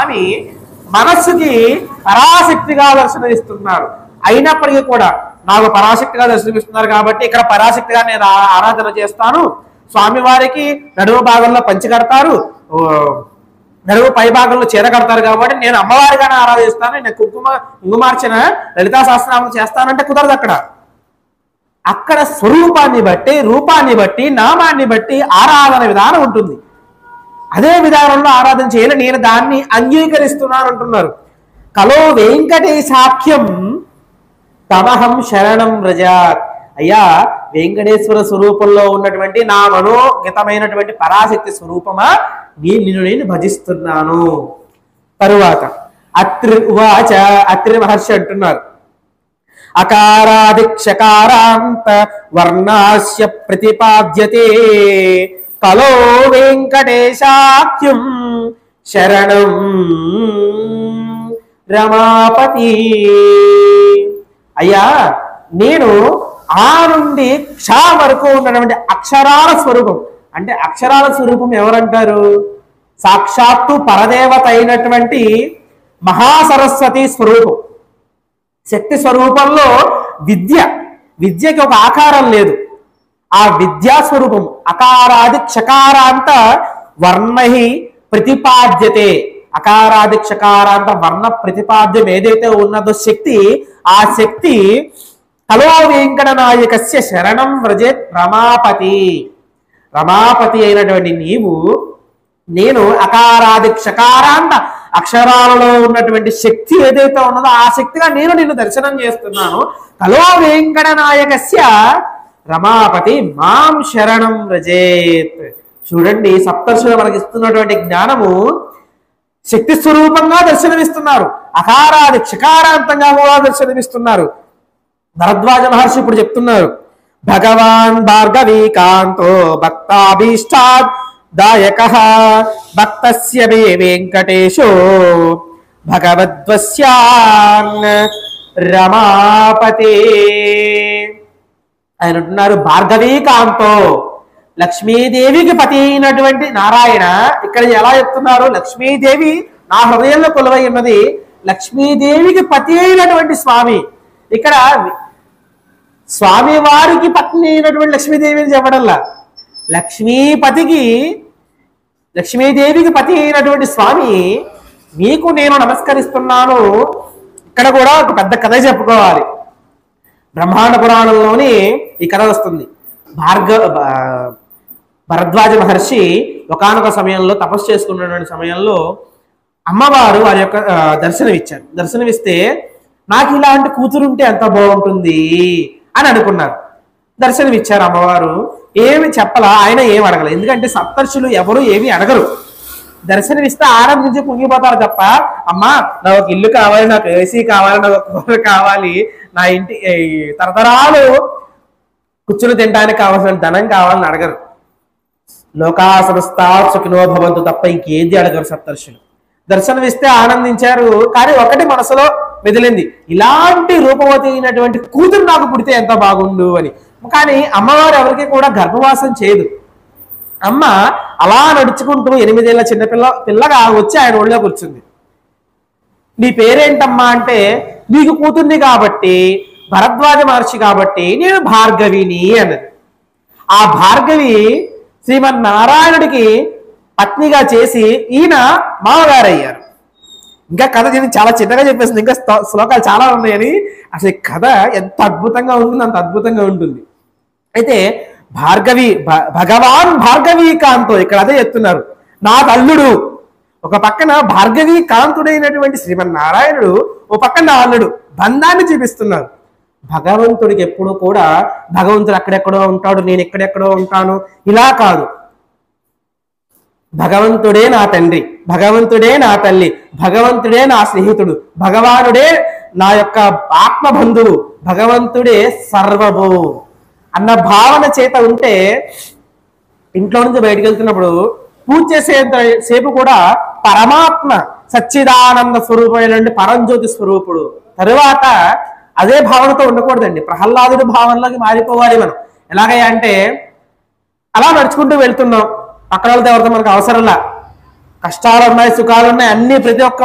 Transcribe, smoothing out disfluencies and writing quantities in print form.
అని మనస్సుకి పరాశక్తిగా దర్శనమిస్తున్నారు. అయినప్పటికీ కూడా నాకు పరాశక్తిగా దర్శనమిస్తున్నారు కాబట్టి ఇక్కడ పరాశక్తిగా నేను ఆరాధన చేస్తాను. స్వామివారికి నడుము భాగంలో పంచి కడతారు, నడుము పై భాగంలో చీర కడతారు కాబట్టి నేను అమ్మవారిగానే ఆరాధిస్తాను, నేను కుంకుమార్చన లలితా సహస్రనామం చేస్తానంటే కుదరదు. అక్కడ స్వరూపాన్ని బట్టి, రూపాన్ని బట్టి, నామాన్ని బట్టి ఆరాధన విధానం ఉంటుంది. అదే విధానంలో ఆరాధన చేయాలి. నేను దాన్ని అంగీకరిస్తున్నాను అంటున్నారు. కలో వెంకటేశాఖ్యం తమహం శరణం వ్రజాత్. అయ్యా, వెంకటేశ్వర స్వరూపంలో ఉన్నటువంటి నా మనోగతమైనటువంటి పరాశక్తి స్వరూపమా, నిన్ను నేను భజిస్తున్నాను. తరువాత అత్రి ఉవాచ, అత్రి మహర్షి అంటున్నారు, అకారాదిక్షకారాంత వర్ణాస్య ప్రతిపాద్యతే కలో వెంకటేశాఖ్యం శరణం రమాపతి. అయ్యా, నేను ఆ నుండి క్ష వరకు ఉన్నటువంటి అక్షరాల స్వరూపం, అంటే అక్షరాల స్వరూపం ఎవరంటారు? సాక్షాత్తు పరదేవత అయినటువంటి మహాసరస్వతి స్వరూపం. శక్తి స్వరూపంలో విద్యకి ఒక ఆకారం లేదు. ఆ విద్యా స్వరూపం అకారాది క్షకారాంత వర్ణహి ప్రతిపాద్యతే. అకారాది క్షకారాంత వర్ణ ప్రతిపాద్యం ఏదైతే ఉన్నదో శక్తి, ఆ శక్తి కలో వెంకటనాయకస్య శరణం వ్రజేత్ రమాపతి. రమాపతి అయినటువంటి నీవు, నేను అకారాది క్షకారాంత అక్షరాలలో ఉన్నటువంటి శక్తి ఏదైతే ఉన్నదో ఆ శక్తిగా నేను నిన్ను దర్శనం చేస్తున్నాను. కలో వెంకటనాయకస్య రమాపతి మాం శరణం వ్రజేత్. చూడండి, సప్తర్షులు మనకి ఇస్తున్నటువంటి జ్ఞానము శక్తి స్వరూపంగా దర్శనమిస్తున్నారు, అకారాది క్షకారాంతంగా కూడా దర్శనమిస్తున్నారు. భరద్వాజ మహర్షి ఇప్పుడు చెప్తున్నారు, భగవాన్ భార్గవీకాంతో భక్తాభీష్టాద్ దాయకః భక్తస్య మే వెంకటేశో భగవద్వస్యాన్ రమాపతే. ఆయన అంటున్నారు, భార్గవీకాంతో, లక్ష్మీదేవికి పతి అయినటువంటి నారాయణ. ఇక్కడ ఎలా చెప్తున్నారు? లక్ష్మీదేవి నా హృదయంలో కొలువై ఉన్నది, లక్ష్మీదేవికి పతి అయినటువంటి స్వామి. ఇక్కడ స్వామి వారికి పత్ని అయినటువంటి లక్ష్మీదేవిని చెప్పడంలా, లక్ష్మీదేవికి పతి అయినటువంటి స్వామి మీకు నేను నమస్కరిస్తున్నాను. ఇక్కడ కూడా ఒక పెద్ద కథ చెప్పుకోవాలి. బ్రహ్మాండ పురాణంలోని ఈ కథ వస్తుంది. భరద్వాజ మహర్షి ఒకానొక సమయంలో తపస్సు చేసుకున్నటువంటి సమయంలో అమ్మవారు వారి యొక్క దర్శనమిచ్చారు. దర్శనమిస్తే నాకు ఇలాంటి కూతురుంటే ఎంత బాగుంటుంది అని అనుకున్నారు. దర్శనమిచ్చారు అమ్మవారు. ఏమి చెప్పలా, ఆయన ఏం అడగల. ఎందుకంటే సప్తర్షులు ఎవరు ఏమి అడగరు. దర్శనమిస్తే ఆనందించి పొంగిపోతారు తప్ప, అమ్మా నాకు ఒక ఇల్లు కావాలి, నాకు ఏసీ కావాలి, నాకు ఒక కూర కావాలి, నా ఇంటి తరతరాలు కూర్చుని తినడానికి కావాల్సిన ధనం కావాలని అడగరు. లోకా సమస్తా సుఖినో భవంతు తప్ప ఇంకేది అడగరు సప్తర్షులు. దర్శనమిస్తే ఆనందించారు. కానీ ఒకటి మనసులో మెదిలింది, ఇలాంటి రూపవతి అయినటువంటి కూతురు నాకు పుడితే ఎంత బాగుండు అని. కానీ అమ్మవారు ఎవరికి కూడా గర్భవాసం చేయదు. అమ్మ అలా నడుచుకుంటూ 8 ఏళ్ల పిల్లగా వచ్చి ఆయన ఒళ్ళో కూర్చుంది. నీ పేరేంటమ్మా అంటే, నీకు కూతుర్ని కాబట్టి, భరద్వాజ మహర్షి కాబట్టి నేను భార్గవిని అన్నది. ఆ భార్గవి శ్రీమన్నారాయణుడికి పత్నిగా చేసి ఈయన మామగారయ్యారు. ఇంకా కథ చాలా చిన్నగా చెప్పేసింది, ఇంకా శ్లోకాలు చాలా ఉన్నాయని. అసలు కథ ఎంత అద్భుతంగా ఉంటుంది, అంత అద్భుతంగా ఉంటుంది. అయితే భగవాన్ భార్గవీకాంతో, ఇక్కడ అదే చెప్తున్నారు, నా అల్లుడు. ఒక పక్కన భార్గవీ కాంతుడైనటువంటి శ్రీమన్నారాయణుడు, ఓ పక్కన నా అల్లుడు, బంధాన్ని చూపిస్తున్నారు. భగవంతుడికి ఎప్పుడు కూడా భగవంతుడు అక్కడెక్కడో ఉంటాడు, నేను ఎక్కడెక్కడో ఉంటాను ఇలా కాదు. భగవంతుడే నా తండ్రి, భగవంతుడే నా తల్లి, భగవంతుడే నా స్నేహితుడు, భగవానుడే నా యొక్క ఆత్మబంధువు, భగవంతుడే సర్వము అన్న భావన చేత ఉంటే ఇంట్లో నుంచి బయటకు వెళ్తున్నప్పుడు పూజ చేసేంత సేపు కూడా పరమాత్మ సచ్చిదానంద స్వరూపమైన పరంజ్యోతి స్వరూపుడు. తరువాత అదే భావనతో ఉండకూడదండి, ప్రహ్లాదుడి భావనలోకి మారిపోవాలి మనం. ఎలాగయ్యా అంటే, అలా నడుచుకుంటూ వెళ్తున్నాం, పక్కన వాళ్ళతో ఎవరితో మనకు అవసరంలా, కష్టాలు ఉన్నాయి, సుఖాలు ఉన్నాయి, అన్ని ప్రతి ఒక్క